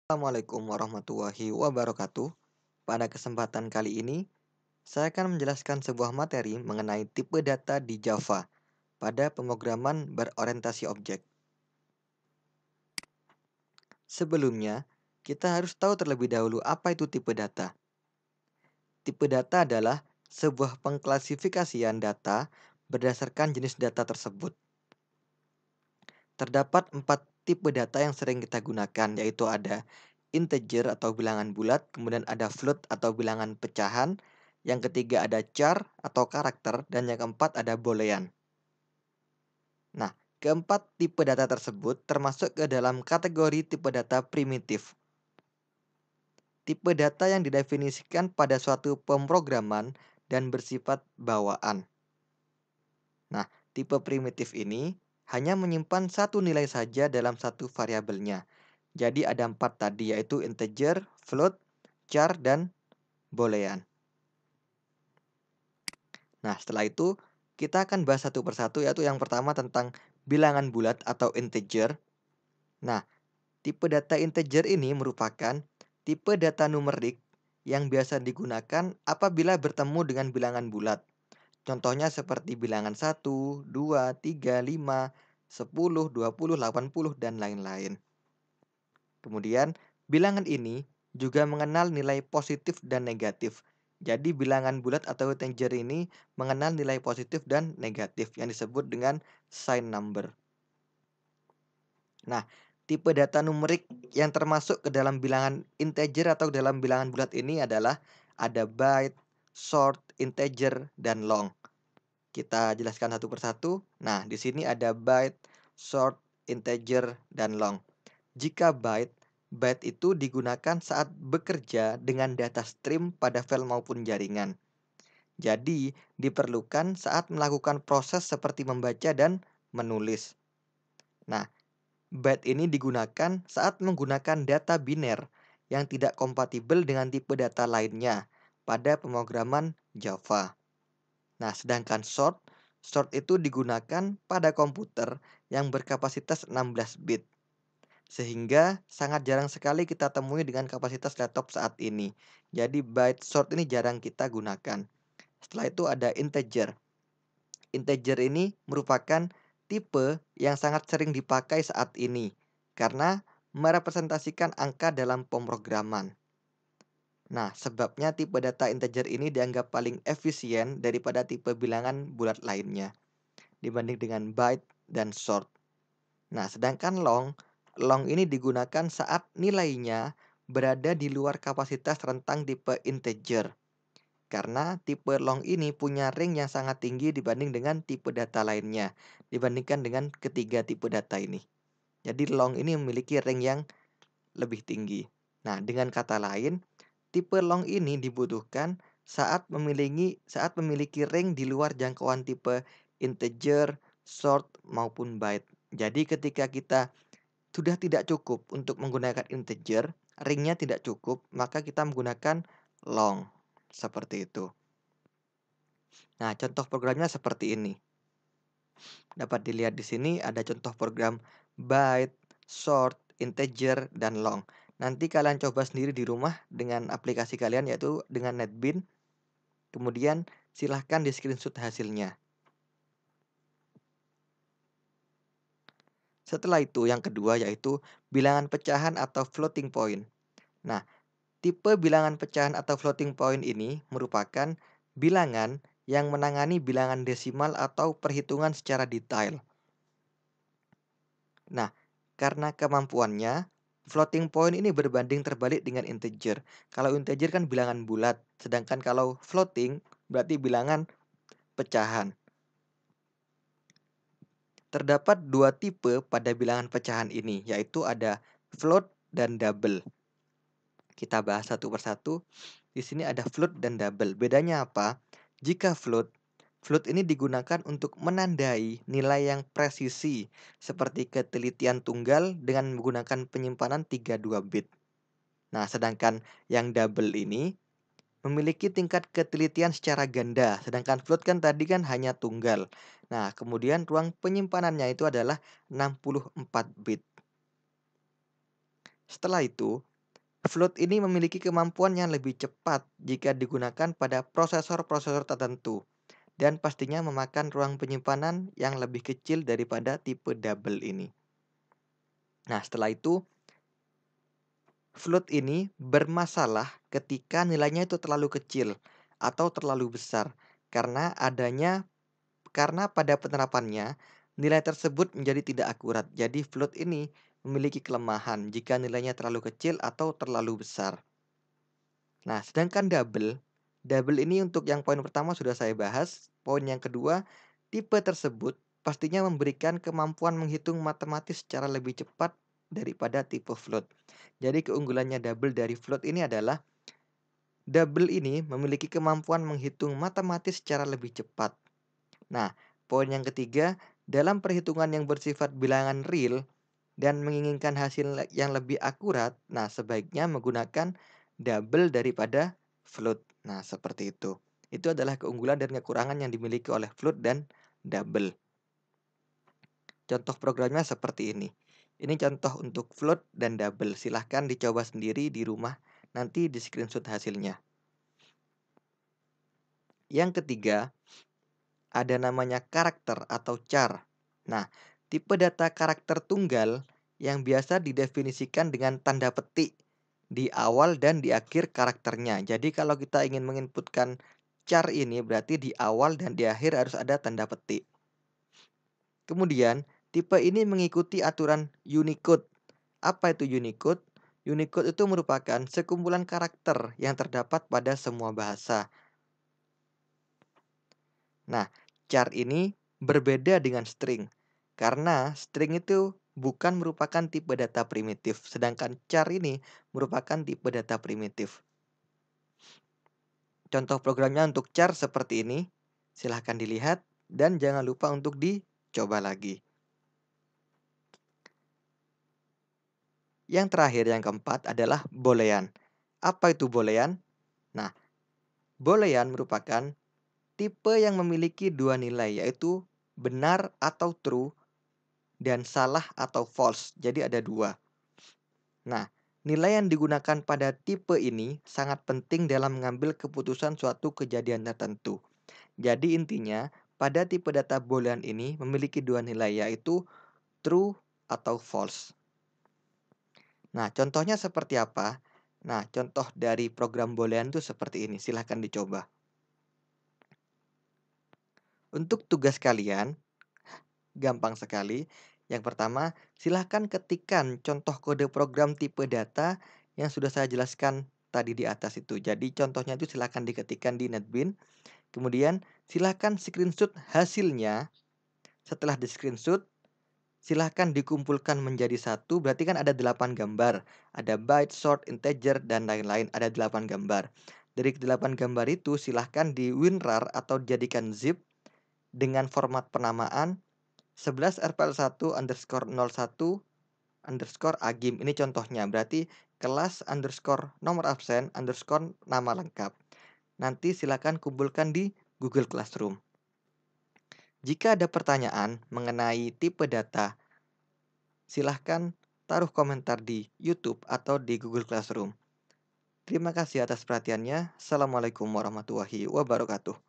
Assalamualaikum warahmatullahi wabarakatuh. Pada kesempatan kali ini, saya akan menjelaskan sebuah materi mengenai tipe data di Java pada pemrograman berorientasi objek. Sebelumnya, kita harus tahu terlebih dahulu apa itu tipe data. Tipe data adalah sebuah pengklasifikasian data berdasarkan jenis data tersebut. Terdapat 4 tipe data yang sering kita gunakan, yaitu ada integer atau bilangan bulat, kemudian ada float atau bilangan pecahan, yang ketiga ada char atau karakter, dan yang keempat ada boolean. Nah, keempat tipe data tersebut termasuk ke dalam kategori tipe data primitif. Tipe data yang didefinisikan pada suatu pemrograman dan bersifat bawaan. Nah, tipe primitif ini hanya menyimpan satu nilai saja dalam satu variabelnya. Jadi ada 4 tadi, yaitu integer, float, char, dan boolean. Nah, setelah itu kita akan bahas satu persatu, yaitu yang pertama tentang bilangan bulat atau integer. Nah, tipe data integer ini merupakan tipe data numerik yang biasa digunakan apabila bertemu dengan bilangan bulat. Contohnya seperti bilangan 1, 2, 3, 5, 10, 20, 80, dan lain-lain. Kemudian, bilangan ini juga mengenal nilai positif dan negatif. Jadi, bilangan bulat atau integer ini mengenal nilai positif dan negatif yang disebut dengan sign number. Nah, tipe data numerik yang termasuk ke dalam bilangan integer atau dalam bilangan bulat ini adalah ada byte, short, integer, dan long. Kita jelaskan satu persatu. Nah, di sini ada byte, short, integer, dan long. Jika byte itu digunakan saat bekerja dengan data stream pada file maupun jaringan. Jadi, diperlukan saat melakukan proses seperti membaca dan menulis. Nah, byte ini digunakan saat menggunakan data biner yang tidak kompatibel dengan tipe data lainnya pada pemrograman Java. Nah, sedangkan short itu digunakan pada komputer yang berkapasitas 16 bit. Sehingga sangat jarang sekali kita temui dengan kapasitas laptop saat ini. Jadi byte short ini jarang kita gunakan. Setelah itu ada integer. Integer ini merupakan tipe yang sangat sering dipakai saat ini karena merepresentasikan angka dalam pemrograman. Nah, sebabnya tipe data integer ini dianggap paling efisien daripada tipe bilangan bulat lainnya dibanding dengan byte dan short. Nah, sedangkan long ini digunakan saat nilainya berada di luar kapasitas rentang tipe integer. Karena tipe long ini punya range yang sangat tinggi dibanding dengan tipe data lainnya, dibandingkan dengan ketiga tipe data ini. Jadi long ini memiliki range yang lebih tinggi. Nah, dengan kata lain, tipe long ini dibutuhkan saat memiliki range di luar jangkauan tipe integer, short, maupun byte. Jadi ketika kita sudah tidak cukup untuk menggunakan integer, ringnya tidak cukup, maka kita menggunakan long. Seperti itu. Nah, contoh programnya seperti ini. Dapat dilihat di sini ada contoh program byte, short, integer, dan long. Nanti kalian coba sendiri di rumah dengan aplikasi kalian, yaitu dengan NetBeans. Kemudian silahkan di screenshot hasilnya. Setelah itu yang kedua yaitu bilangan pecahan atau floating point. Nah, tipe bilangan pecahan atau floating point ini merupakan bilangan yang menangani bilangan desimal atau perhitungan secara detail. Nah, karena kemampuannya, floating point ini berbanding terbalik dengan integer. Kalau integer kan bilangan bulat, sedangkan kalau floating berarti bilangan pecahan. Terdapat dua tipe pada bilangan pecahan ini, yaitu ada float dan double. Kita bahas satu persatu. Di sini ada float dan double. Bedanya apa? Jika float ini digunakan untuk menandai nilai yang presisi seperti ketelitian tunggal dengan menggunakan penyimpanan 32 bit. Nah, sedangkan yang double ini memiliki tingkat ketelitian secara ganda, sedangkan float kan tadi kan hanya tunggal. Nah, kemudian ruang penyimpanannya itu adalah 64 bit. Setelah itu, Float ini memiliki kemampuan yang lebih cepat jika digunakan pada prosesor-prosesor tertentu dan pastinya memakan ruang penyimpanan yang lebih kecil daripada tipe double ini. Nah, setelah itu float ini bermasalah ketika nilainya itu terlalu kecil atau terlalu besar karena pada penerapannya nilai tersebut menjadi tidak akurat. Jadi float ini memiliki kelemahan jika nilainya terlalu kecil atau terlalu besar. Nah, sedangkan double ini untuk yang poin pertama sudah saya bahas. Poin yang kedua, tipe tersebut pastinya memberikan kemampuan menghitung matematis secara lebih cepat daripada tipe float. Jadi keunggulannya double dari float ini adalah double ini memiliki kemampuan menghitung matematis secara lebih cepat. Nah, poin yang ketiga, dalam perhitungan yang bersifat bilangan real dan menginginkan hasil yang lebih akurat, nah sebaiknya menggunakan double daripada float. Nah, seperti itu. Itu adalah keunggulan dan kekurangan yang dimiliki oleh float dan double. Contoh programnya seperti ini. Ini contoh untuk float dan double. Silahkan dicoba sendiri di rumah, nanti di screenshot hasilnya. Yang ketiga, ada namanya karakter atau char. Nah, tipe data karakter tunggal yang biasa didefinisikan dengan tanda petik di awal dan di akhir karakternya. Jadi kalau kita ingin menginputkan char ini berarti di awal dan di akhir harus ada tanda petik. Kemudian, tipe ini mengikuti aturan Unicode. Apa itu Unicode? Unicode itu merupakan sekumpulan karakter yang terdapat pada semua bahasa. Nah, char ini berbeda dengan string. Karena string itu bukan merupakan tipe data primitif, sedangkan char ini merupakan tipe data primitif. Contoh programnya untuk char seperti ini. Silahkan dilihat dan jangan lupa untuk dicoba lagi. Yang terakhir, yang keempat adalah boolean. Apa itu boolean? Nah, boolean merupakan tipe yang memiliki dua nilai, yaitu benar atau true dan salah atau false. Jadi ada dua. Nah, nilai yang digunakan pada tipe ini sangat penting dalam mengambil keputusan suatu kejadian tertentu. Jadi intinya, pada tipe data boolean ini memiliki dua nilai, yaitu true atau false. Nah, contohnya seperti apa? Nah, contoh dari program boolean itu seperti ini. Silahkan dicoba. Untuk tugas kalian, gampang sekali. Yang pertama, silahkan ketikkan contoh kode program tipe data yang sudah saya jelaskan tadi di atas itu. Jadi contohnya itu silahkan diketikkan di NetBeans. Kemudian silahkan screenshot hasilnya. Setelah di screenshot, silahkan dikumpulkan menjadi satu. Berarti kan ada 8 gambar. Ada byte, short, integer, dan lain-lain. Ada 8 gambar. Dari 8 gambar itu silahkan di WinRAR atau dijadikan zip dengan format penamaan 11 rpl1 underscore 01 underscore agim. Ini contohnya, berarti kelas underscore nomor absen underscore nama lengkap. Nanti silakan kumpulkan di Google Classroom. Jika ada pertanyaan mengenai tipe data, silahkan taruh komentar di YouTube atau di Google Classroom. Terima kasih atas perhatiannya. Assalamualaikum warahmatullahi wabarakatuh.